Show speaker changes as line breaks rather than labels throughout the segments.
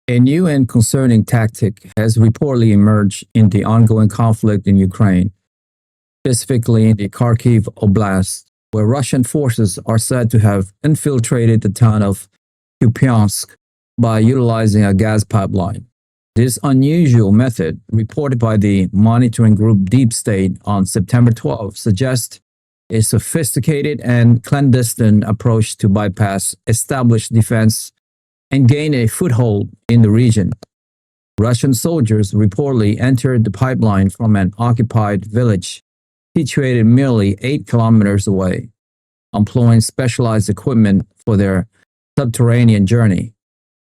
A new and concerning tactic has reportedly emerged in the ongoing conflict in Ukraine, specifically in the Kharkiv Oblast, where Russian forces are said to have infiltrated the town of Kupiansk by utilizing a gas pipeline. This unusual method, reported by the monitoring group Deep State on September 12, suggests a sophisticated and clandestine approach to bypass established defense and gain a foothold in the region. Russian soldiers reportedly entered the pipeline from an occupied village situated merely 8 kilometers away, employing specialized equipment for their subterranean journey.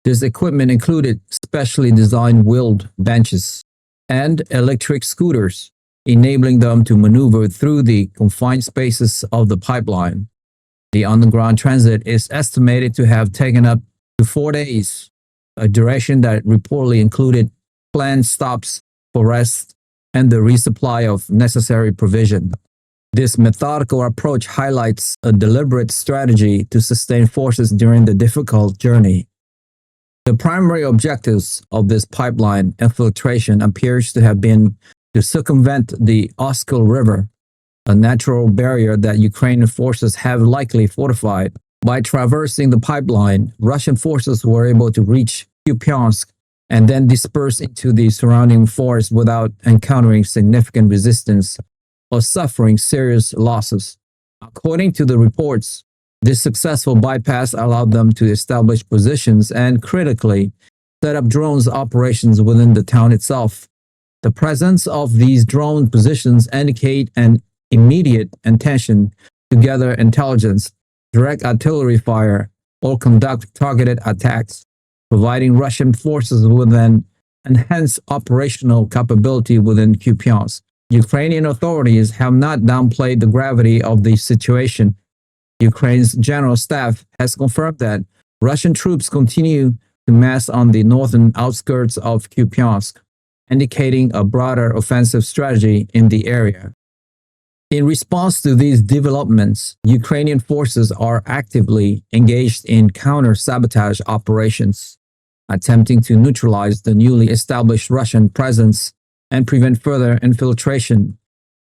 This equipment included specially designed wheeled benches and electric scooters, enabling them to maneuver through the confined spaces of the pipeline. The underground transit is estimated to have taken up to 4 days, a duration that reportedly included planned stops for rest and the resupply of necessary provision. This methodical approach highlights a deliberate strategy to sustain forces during the difficult journey. The primary objectives of this pipeline infiltration appears to have been to circumvent the Oskil River, a natural barrier that Ukrainian forces have likely fortified. By traversing the pipeline, Russian forces were able to reach Kupiansk and then disperse into the surrounding forest without encountering significant resistance or suffering serious losses. According to the reports, this successful bypass allowed them to establish positions and, critically, set up drones operations within the town itself. The presence of these drone positions indicate an immediate intention to gather intelligence, direct artillery fire, or conduct targeted attacks, providing Russian forces with an enhanced operational capability within Kupiansk. Ukrainian authorities have not downplayed the gravity of the situation. Ukraine's general staff has confirmed that Russian troops continue to mass on the northern outskirts of Kupiansk, indicating a broader offensive strategy in the area. In response to these developments, Ukrainian forces are actively engaged in counter-sabotage operations, attempting to neutralize the newly established Russian presence and prevent further infiltration.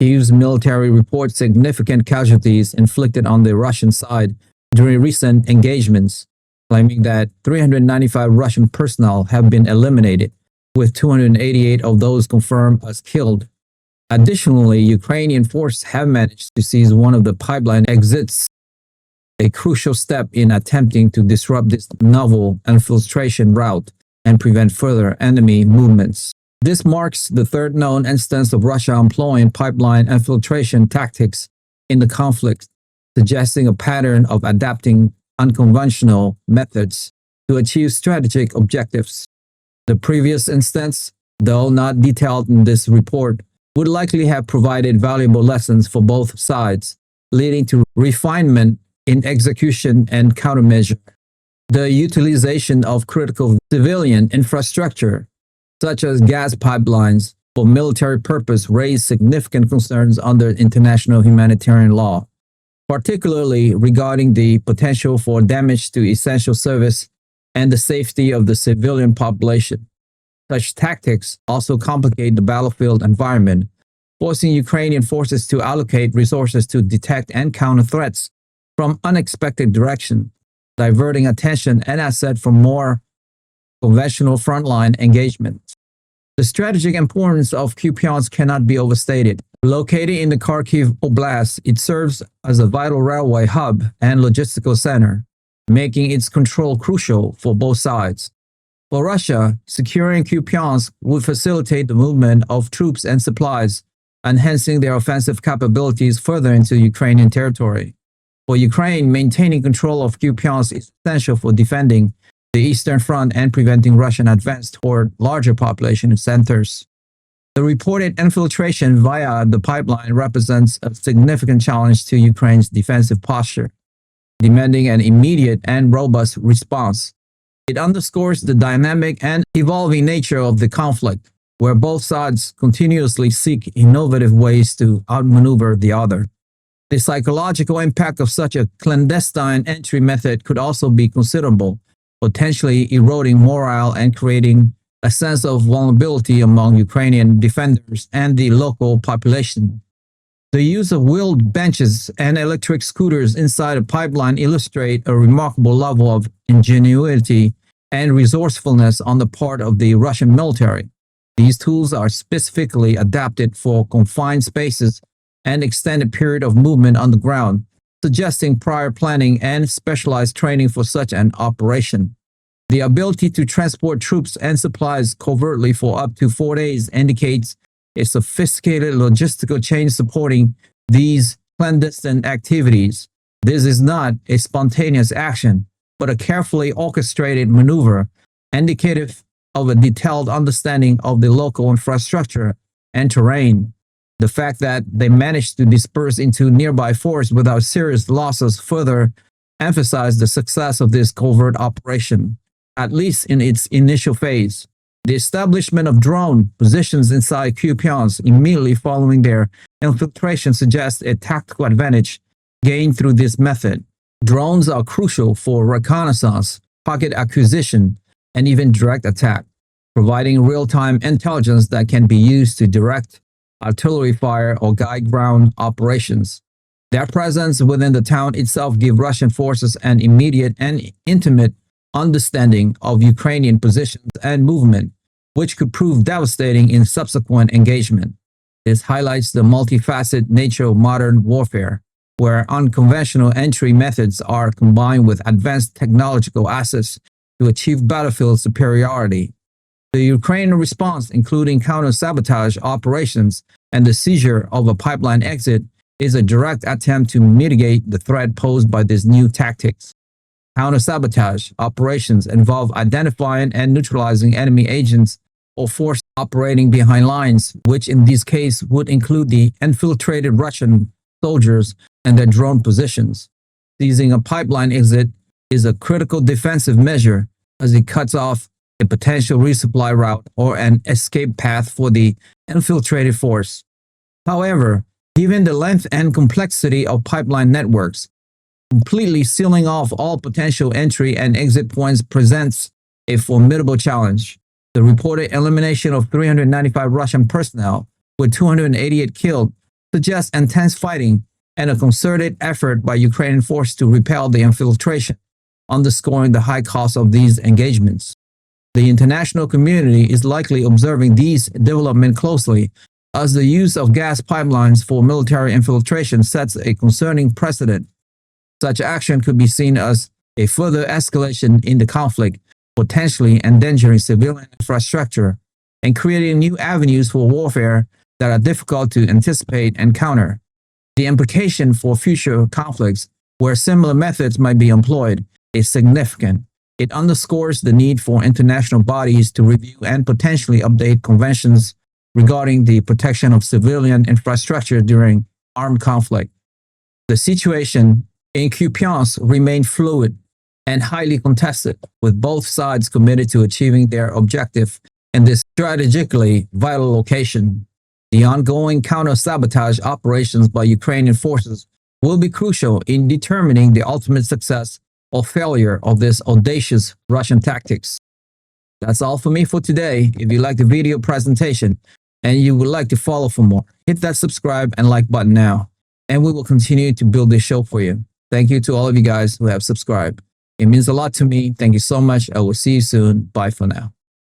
Kyiv's military reports significant casualties inflicted on the Russian side during recent engagements, claiming that 395 Russian personnel have been eliminated, with 288 of those confirmed as killed. Additionally, Ukrainian forces have managed to seize one of the pipeline exits, a crucial step in attempting to disrupt this novel infiltration route and prevent further enemy movements. This marks the third known instance of Russia employing pipeline infiltration tactics in the conflict, suggesting a pattern of adapting unconventional methods to achieve strategic objectives. The previous instance, though not detailed in this report, would likely have provided valuable lessons for both sides, leading to refinement in execution and countermeasure. The utilization of critical civilian infrastructure, such as gas pipelines, for military purpose raised significant concerns under international humanitarian law, particularly regarding the potential for damage to essential service and the safety of the civilian population. Such tactics also complicate the battlefield environment, forcing Ukrainian forces to allocate resources to detect and counter threats from unexpected directions, diverting attention and assets from more conventional frontline engagements. The strategic importance of Kupiansk cannot be overstated. Located in the Kharkiv Oblast, it serves as a vital railway hub and logistical center, making its control crucial for both sides. For Russia, securing Kupiansk would facilitate the movement of troops and supplies, enhancing their offensive capabilities further into Ukrainian territory. For Ukraine, maintaining control of Kupiansk is essential for defending the Eastern Front and preventing Russian advance toward larger population centers. The reported infiltration via the pipeline represents a significant challenge to Ukraine's defensive posture, demanding an immediate and robust response. It underscores the dynamic and evolving nature of the conflict, where both sides continuously seek innovative ways to outmaneuver the other. The psychological impact of such a clandestine entry method could also be considerable, potentially eroding morale and creating a sense of vulnerability among Ukrainian defenders and the local population. The use of wheeled benches and electric scooters inside a pipeline illustrate a remarkable level of ingenuity and resourcefulness on the part of the Russian military. These tools are specifically adapted for confined spaces and extended period of movement on the ground, suggesting prior planning and specialized training for such an operation. The ability to transport troops and supplies covertly for up to 4 days indicates a sophisticated logistical chain supporting these clandestine activities. This is not a spontaneous action, but a carefully orchestrated maneuver, indicative of a detailed understanding of the local infrastructure and terrain. The fact that they managed to disperse into nearby forests without serious losses further emphasized the success of this covert operation, at least in its initial phase. The establishment of drone positions inside Kupiansk immediately following their infiltration suggests a tactical advantage gained through this method. Drones are crucial for reconnaissance, pocket acquisition, and even direct attack, providing real-time intelligence that can be used to direct artillery fire or guide ground operations. Their presence within the town itself gives Russian forces an immediate and intimate understanding of Ukrainian positions and movement, which could prove devastating in subsequent engagement. This highlights the multifaceted nature of modern warfare, where unconventional entry methods are combined with advanced technological assets to achieve battlefield superiority. The Ukrainian response, including counter-sabotage operations and the seizure of a pipeline exit, is a direct attempt to mitigate the threat posed by these new tactics. Counter-sabotage operations involve identifying and neutralizing enemy agents or forces operating behind lines, which in this case would include the infiltrated Russian soldiers and their drone positions. Seizing a pipeline exit is a critical defensive measure as it cuts off a potential resupply route or an escape path for the infiltrated force. However, given the length and complexity of pipeline networks, completely sealing off all potential entry and exit points presents a formidable challenge. The reported elimination of 395 Russian personnel, with 288 killed, suggests intense fighting and a concerted effort by Ukrainian forces to repel the infiltration, underscoring the high cost of these engagements. The international community is likely observing these developments closely, as the use of gas pipelines for military infiltration sets a concerning precedent. Such action could be seen as a further escalation in the conflict, potentially endangering civilian infrastructure and creating new avenues for warfare that are difficult to anticipate and counter. The implication for future conflicts, where similar methods might be employed, is significant. It underscores the need for international bodies to review and potentially update conventions regarding the protection of civilian infrastructure during armed conflict. The situation in Kupiansk remained fluid and highly contested, with both sides committed to achieving their objective in this strategically vital location. The ongoing counter-sabotage operations by Ukrainian forces will be crucial in determining the ultimate success or failure of this audacious Russian tactics. That's all for me for today. If you like the video presentation and you would like to follow for more, hit that subscribe and like button now, and we will continue to build this show for you. Thank you to all of you guys who have subscribed. It means a lot to me. Thank you so much. I will see you soon. Bye for now.